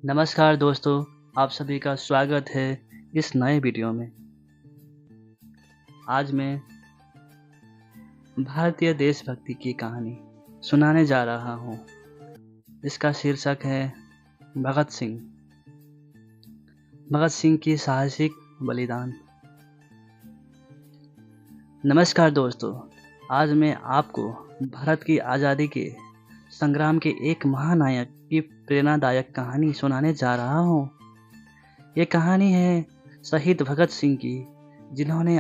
नमस्कार दोस्तों, आप सभी का स्वागत है इस नए वीडियो में। आज मैं भारतीय देशभक्ति की कहानी सुनाने जा रहा हूँ। इसका शीर्षक है भगत सिंह। भगत सिंह की साहसिक बलिदान। नमस्कार दोस्तों, आज मैं आपको भारत की आज़ादी के संग्राम के एक महानायक की प्रेरणादायक कहानी सुनाने जा रहा हूँ। ये कहानी है शहीद भगत सिंह की, जिन्होंने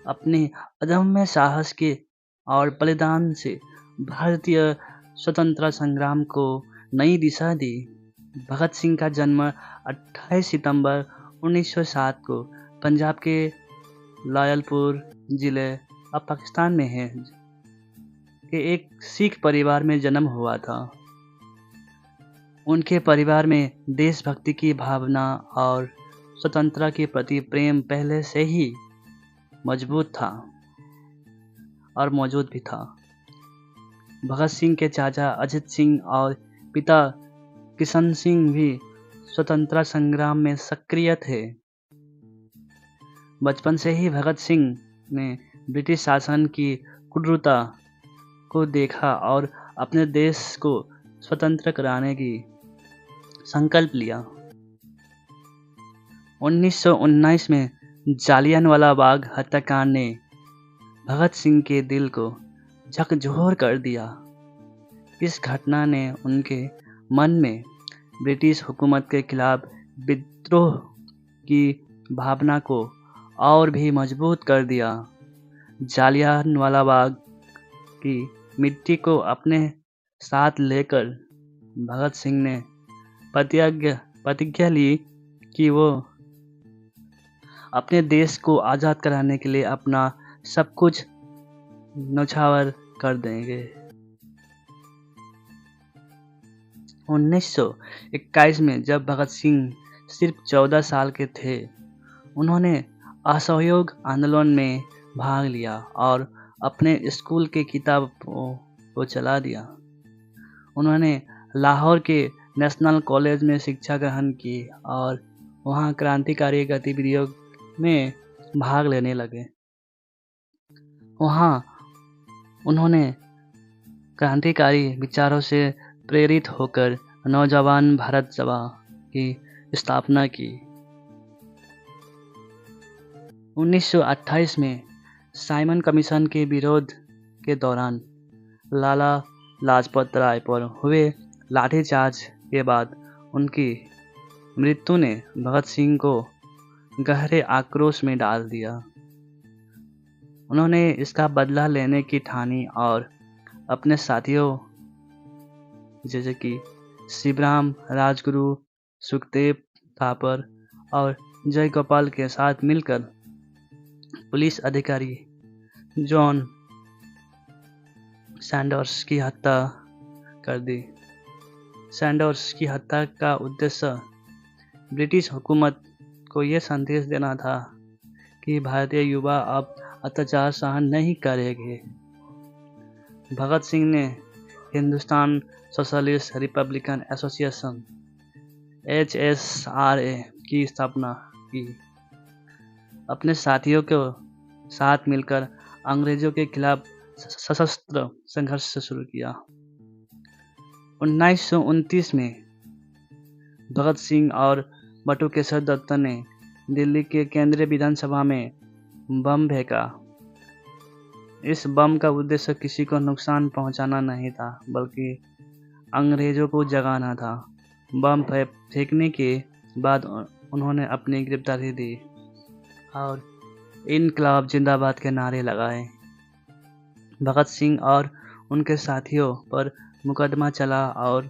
अपने अदम्य साहस के और बलिदान से भारतीय स्वतंत्रता संग्राम को नई दिशा दी। भगत सिंह का जन्म 28 सितंबर 1907 को पंजाब के लायलपुर जिले अब पाकिस्तान में है के एक सिख परिवार में जन्म हुआ था। उनके परिवार में देशभक्ति की भावना और स्वतंत्रता के प्रति प्रेम पहले से ही मजबूत था और मौजूद भी था। भगत सिंह के चाचा अजित सिंह और पिता किशन सिंह भी स्वतंत्रता संग्राम में सक्रिय थे। बचपन से ही भगत सिंह ने ब्रिटिश शासन की क्रूरता को देखा और अपने देश को स्वतंत्र कराने की संकल्प लिया। 1919 में जालियनवाला बाग हत्याकांड ने भगत सिंह के दिल को झकझोर कर दिया। इस घटना ने उनके मन में ब्रिटिश हुकूमत के खिलाफ विद्रोह की भावना को और भी मजबूत कर दिया। जालियनवाला बाग की मिट्टी को अपने साथ लेकर भगत सिंह ने प्रतिज्ञा ली कि वो अपने देश को आज़ाद कराने के लिए अपना सब कुछ न्यौछावर कर देंगे। 1921 में जब भगत सिंह सिर्फ 14 साल के थे, उन्होंने असहयोग आंदोलन में भाग लिया और अपने स्कूल के किताबों को जला दिया। उन्होंने लाहौर के नेशनल कॉलेज में शिक्षा ग्रहण की और वहाँ क्रांतिकारी गतिविधियों में भाग लेने लगे। वहाँ उन्होंने क्रांतिकारी विचारों से प्रेरित होकर नौजवान भारत सभा की स्थापना की। 1928 में साइमन कमीशन के विरोध के दौरान लाला लाजपत राय पर हुए लाठीचार्ज के बाद उनकी मृत्यु ने भगत सिंह को गहरे आक्रोश में डाल दिया। उन्होंने इसका बदला लेने की ठानी और अपने साथियों जैसे कि शिवराम राजगुरु, सुखदेव थापर और जयगोपाल के साथ मिलकर पुलिस अधिकारी जॉन सैंडर्स की हत्या कर दी। सैंडर्स की हत्या का उद्देश्य ब्रिटिश हुकूमत को यह संदेश देना था कि भारतीय युवा अब अत्याचार सहन नहीं करेंगे। भगत सिंह ने Hindustan socialist Republican association HSRA की स्थापना की। अपने साथियों के साथ मिलकर अंग्रेजों के खिलाफ सशस्त्र संघर्ष शुरू किया। 1929 में भगत सिंह और बटुकेश्वर दत्त ने दिल्ली के केंद्रीय विधानसभा में बम फेंका। इस बम का उद्देश्य किसी को नुकसान पहुंचाना नहीं था, बल्कि अंग्रेजों को जगाना था। बम फेंकने के बाद उन्होंने अपनी गिरफ्तारी दी और इनकलाब जिंदाबाद के नारे लगाए। भगत सिंह और उनके साथियों पर मुकदमा चला और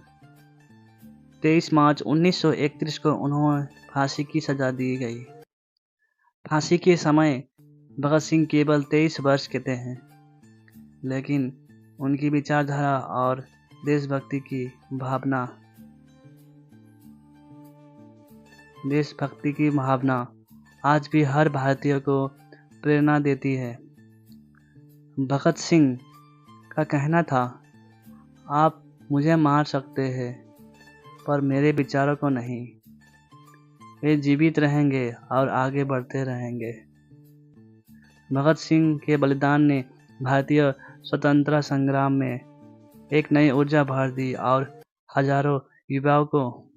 23 मार्च 1931 को उन्हें फांसी की सजा दी गई। फांसी के समय भगत सिंह केवल 23 वर्ष के थे, लेकिन उनकी विचारधारा और देशभक्ति की भावना आज भी हर भारतीय को प्रेरणा देती है। भगत सिंह का कहना था, आप मुझे मार सकते हैं, पर मेरे विचारों को नहीं। वे जीवित रहेंगे और आगे बढ़ते रहेंगे। भगत सिंह के बलिदान ने भारतीय स्वतंत्रता संग्राम में एक नई ऊर्जा भर दी और हजारों युवाओं को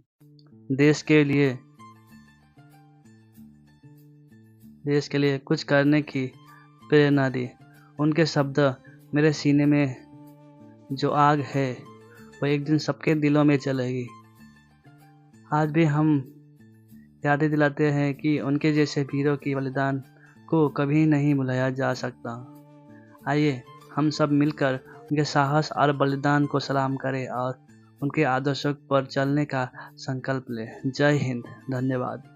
देश के लिए कुछ करने की प्रेरणा दी। उनके शब्द मेरे सीने में जो आग है वो एक दिन सबके दिलों में चलेगी। आज भी हम यादें दिलाते हैं कि उनके जैसे वीरों की बलिदान को कभी नहीं भुलाया जा सकता। आइए हम सब मिलकर उनके साहस और बलिदान को सलाम करें और उनके आदर्शों पर चलने का संकल्प लें। जय हिंद। धन्यवाद।